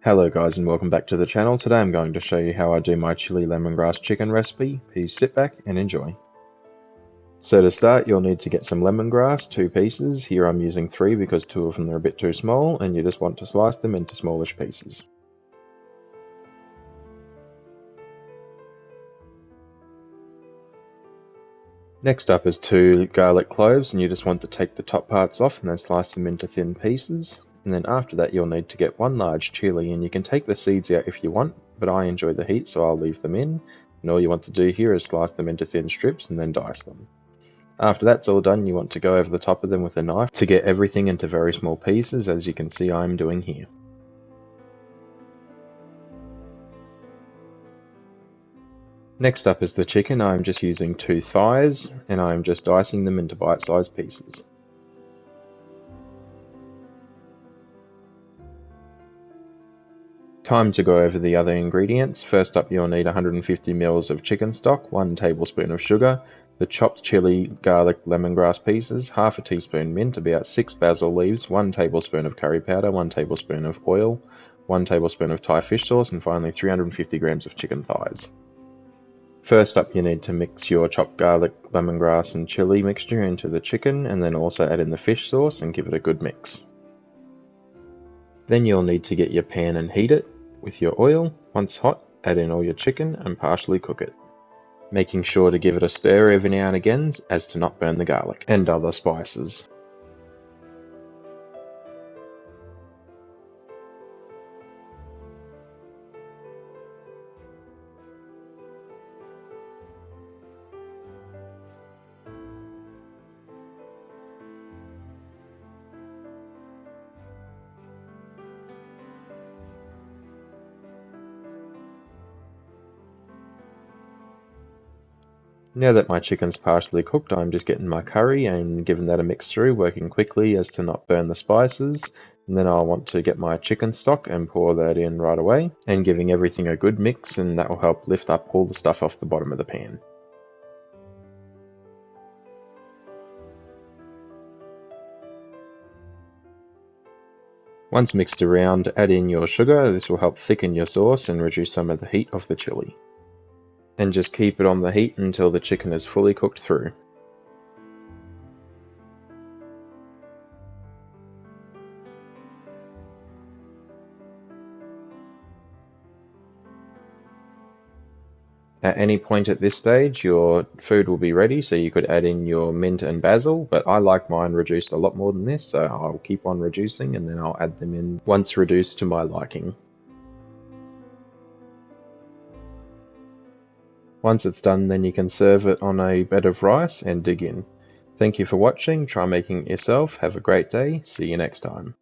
Hello guys and welcome back to the channel. Today I'm going to show you how I do my chili lemongrass chicken recipe. Please sit back and enjoy. So to start you'll need to get some lemongrass, 2 pieces. Here I'm using 3 because 2 of them are a bit too small, and you just want to slice them into smallish pieces. Next up is 2 garlic cloves, and you just want to take the top parts off and then slice them into thin pieces. And then after that you'll need to get 1 large chili, and you can take the seeds out if you want, but I enjoy the heat so I'll leave them in. And all you want to do here is slice them into thin strips and then dice them. After that's all done, you want to go over the top of them with a knife to get everything into very small pieces, as you can see I'm doing here. Next up is the chicken. I'm just using 2 thighs, and I'm just dicing them into bite-sized pieces. Time to go over the other ingredients. First up you'll need 150 ml of chicken stock, 1 tablespoon of sugar, the chopped chili, garlic, lemongrass pieces, half a teaspoon mint, about 6 basil leaves, 1 tablespoon of curry powder, 1 tablespoon of oil, 1 tablespoon of Thai fish sauce, and finally 350 grams of chicken thighs. First up you need to mix your chopped garlic, lemongrass and chili mixture into the chicken, and then also add in the fish sauce and give it a good mix. Then you'll need to get your pan and heat it with your oil. Once hot, add in all your chicken and partially cook it, making sure to give it a stir every now and again as to not burn the garlic and other spices. Now that my chicken's partially cooked, I'm just getting my curry and giving that a mix through, working quickly as to not burn the spices. And then I'll want to get my chicken stock and pour that in right away, and giving everything a good mix, and that will help lift up all the stuff off the bottom of the pan. Once mixed around, add in your sugar. This will help thicken your sauce and reduce some of the heat of the chili. And just keep it on the heat until the chicken is fully cooked through. At any point at this stage, your food will be ready, so you could add in your mint and basil, but I like mine reduced a lot more than this, so I'll keep on reducing and then I'll add them in once reduced to my liking. Once it's done, then you can serve it on a bed of rice and dig in. Thank you for watching. Try making it yourself. Have a great day. See you next time.